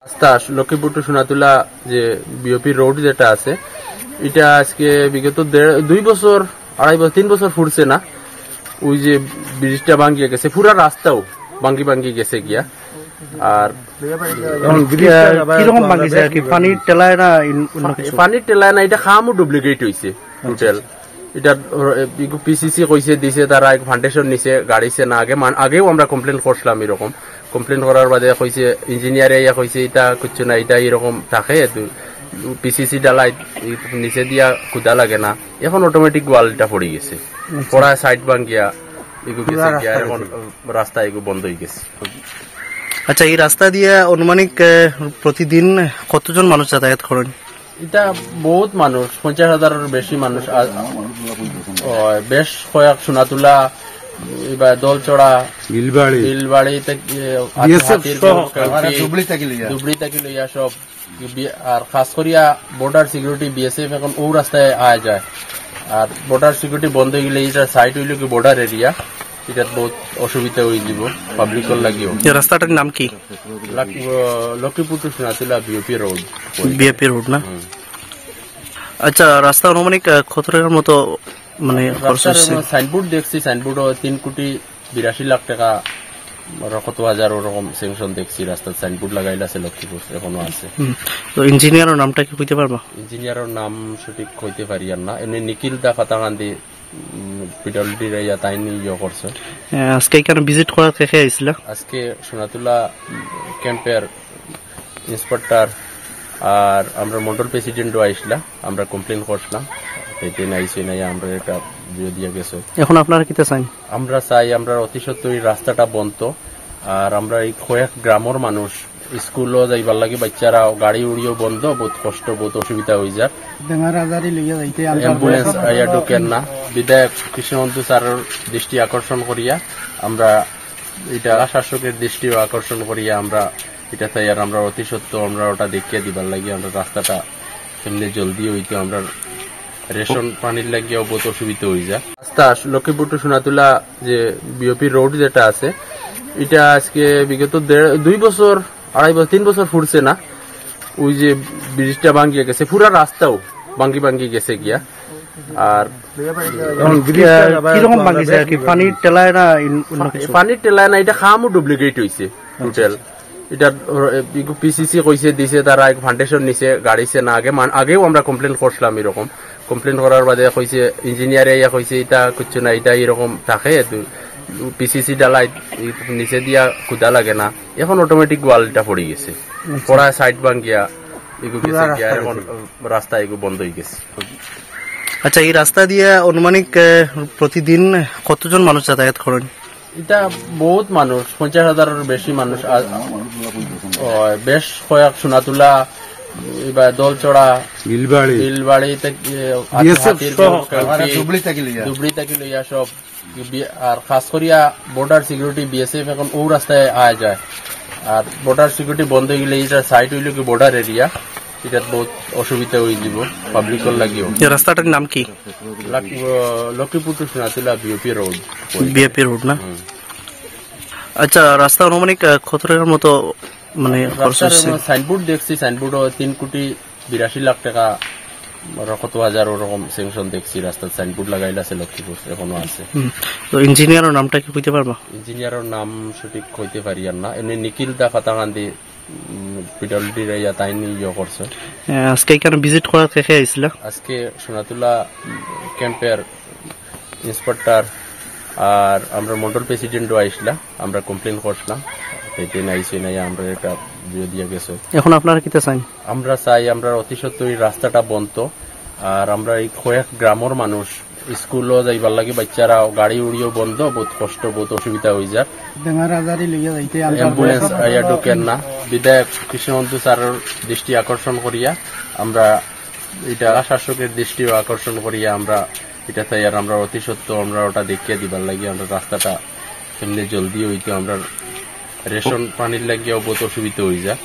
রাস্তা লক্ষ্মীপুর টু সোনাতুলা যে BOP road যেটা আছে এটা আজকে বিগত 2 বছর 2.5 বছর 3 বছর ফুটছে না। ওই যে ব্রিজটা ভাঙ্গিয়ে গেছে, পুরা রাস্তাও ভাঙ্গি গেছে গিয়া। আর কিরকম ভাঙ্গিছে আর কি? পানির টেলায় না পানির টেলায় না, এটা খামও ডুপ্লিকেট হয়েছে টোটাল। এটা পিসিসি কইছে দিছে, তারা ফাউন্ডেশন নিছে গাড়িছে না। আগেও আমরা কমপ্লেন করছিলাম, এরকম কমপ্লেন করার বাদে কইছে ইঞ্জিনিয়ারে কইছে এটা কিছু না, এটা এরকম থাকে পিসিসি ডালাই নিচে দিয়া খুদা লাগে না। এখন অটোমেটিক ওয়ালটা পড়ে গেছে, পড়া সাইড ভাঙ্গিয়া এখন রাস্তা এগু বন্ধ হয়ে গেছে। আচ্ছা, এই রাস্তা দিয়ে আনুমানিক প্রতিদিন কতজন মানুষ যাতায়াত করেন? এটা বহুত মানুষ, 50,000-এর বেশি মানুষ। বেশ কয়েক সোনাতুলা, এবার দলচড়া, বিলবাড়ি দুবড়ি থেকে লইয়া সব। আর খাস করিয়া বর্ডার সিকিউরিটি বিএসএফ এখন ও রাস্তায় আয়া যায়। আর বর্ডার সিকিউরিটি বন্ধ হয়ে গেলে এটা সাইড হইল কি বর্ডার এরিয়া, এটা বহুত অসুবিধা হয়ে যাব পাবলিকর লাগিও। রাস্তাটার নাম কি? Lakshmipur to Sonatula BOP road. BOP road না? আচ্ছা, রাস্তা আনুমানিক কত টাকার মতো মানে সাইনবোর্ড দেখছি, সাইনবোর্ড 3,82,00,000 টাকা কত হাজার ওরকম স্যাংশন দেখছি। রাস্তার সাইনবোর্ড লাগাইলে আছে লক্ষ্মীপুর, এখনো আছে। তো ইঞ্জিনিয়ারের নামটা কি কইতে পারবা? ইঞ্জিনিয়ারের নাম সঠিক কইতে পারি আর না। এমনি নিখিল দা ফাতাকান্দি পিডব্লিউডি রাইয়া তাই নিয়ে করছে। আজকে এখানে ভিজিট করা থেকে আইছিল? আজকে সোনাতুলা ক্যাম্পের ইন্সপেক্টর আর আমরা মন্ডল প্রেসিডেন্টও আইসলা, আমরা কমপ্লেন করছিলাম। আমরা এটা দিয়ে গেছে। এখন আপনারা কি চাই? আমরা চাই আমরা অতি সত্ত্বর রাস্তাটা বন্ধ। আর আমরা এই কয়েক গ্রামের মানুষ স্কুলও যাইবার লাগে, বাচ্চারা গাড়ি উড়িও বন্ধ, বহুত কষ্ট, বহুত অসুবিধা হয়ে যায়। অ্যাম্বুলেন্স আইয়া ঢুকেন না। বিধায়ক কৃষ্ণবন্ধু স্যারের দৃষ্টি আকর্ষণ করিয়া আমরা এটা, শাসকের দৃষ্টিও আকর্ষণ করিয়া আমরা এটা চাই। আর আমরা অতি সত্ত্বর আমরা ওটা দেখিয়ে দিবার লাগে, আমরা রাস্তাটা এমনি জলদি হইতে আমরা রেশন পানির লাগিয়েও বহুত অসুবিধা হয়ে যায়। রাস্তা লক্ষ্মীপুর টু সোনাতুলা যে বিওপি রোড যেটা আছে এটা আজকে বিগত 2 বছর 2.5 বছর 3 বছর ফুটছে না। ওই যে ব্রিজটা ভাঙ্গিয়ে গেছে, পুরা রাস্তাও ভাঙ্গি গেছে গিয়া। আর কিরকম ভাঙ্গিছে আর কি? পানির টেলায় না এটা খামও ডুপ্লিকেট হয়েছে টোটাল। এটা পিসিসি কইছে দিছে, তারা ফাউন্ডেশন নিছে গাড়িছে না। আগেও আমরা কমপ্লেন করছিলাম, এরকম কমপ্লেন করার বাদে কইছে ইঞ্জিনিয়ারে কইছে এটা কিছু না, এটা এরকম থাকে পিসিসি ডালাই নিচে দিয়া খুদা লাগে না। এখন অটোমেটিক ওয়ালটা পড়ে গেছে, পড়া সাইড ভাঙ্গিয়া এখন রাস্তা এগু বন্ধ হয়ে গেছে। আচ্ছা, এই রাস্তা দিয়ে আনুমানিক প্রতিদিন কতজন মানুষ যাতায়াত করেন? এটা বহুত মানুষ, 50,000-এর বেশি মানুষ। বেশ কয়েক সোনাতুলা, এবার দলচড়া, বিলবাড়ি দুবড়ি থেকে লইয়া সব। আর খাস করিয়া বর্ডার সিকিউরিটি বিএসএফ এখন ও রাস্তায় আয়া যায়। আর বর্ডার সিকিউরিটি বন্ধ হয়ে গেলে এটা সাইড হইল কি বর্ডার এরিয়া, এটা বহুত অসুবিধা হয়ে যাব পাবলিকর লাগিও। রাস্তাটার নাম কি? Lakshmipur to Sonatula BOP road. BOP road না? আচ্ছা, রাস্তা আনুমানিক কত টাকার মতো মানে সাইনবোর্ড দেখছি, সাইনবোর্ড 3,82,00,000 টাকা কত হাজার ওরকম স্যাংশন দেখছি। রাস্তার সাইনবোর্ড লাগাইলে আছে লক্ষ্মীপুর, এখনো আছে। তো ইঞ্জিনিয়ারের নামটা কি কইতে পারবা? ইঞ্জিনিয়ারের নাম সঠিক কইতে পারি আর না। এমনি নিখিল দা ফাতাকান্দি পিডব্লিউডি রাইয়া তাই নিয়ে করছে। আজকে এখানে ভিজিট করা থেকে আইছিল? আজকে সোনাতুলা ক্যাম্পের ইন্সপেক্টর আর আমরা মন্ডল প্রেসিডেন্টও আইসলা, আমরা কমপ্লেন করছিলাম। আমরা এটা দিয়ে গেছে। এখন আপনারা কি চাই? আমরা চাই আমরা অতি সত্ত্বর রাস্তাটা বন্ধ। আর আমরা এই কয়েক গ্রামের মানুষ স্কুলও যাইবার লাগে, বাচ্চারা গাড়ি উড়িও বন্ধ, বহুত কষ্ট, বহুত অসুবিধা হয়ে যায়। অ্যাম্বুলেন্স আইয়া ঢুকেন না। বিধায়ক কৃষ্ণবন্ধু স্যারের দৃষ্টি আকর্ষণ করিয়া আমরা এটা, শাসকের দৃষ্টিও আকর্ষণ করিয়া আমরা এটা চাই। আর আমরা অতি সত্ত্বর আমরা ওটা দেখিয়ে দিবার লাগে, আমরা রাস্তাটা এমনি জলদি হইতে আমরা রেশন পানির লাগিয়েও বহুত অসুবিধা হয়ে যায়।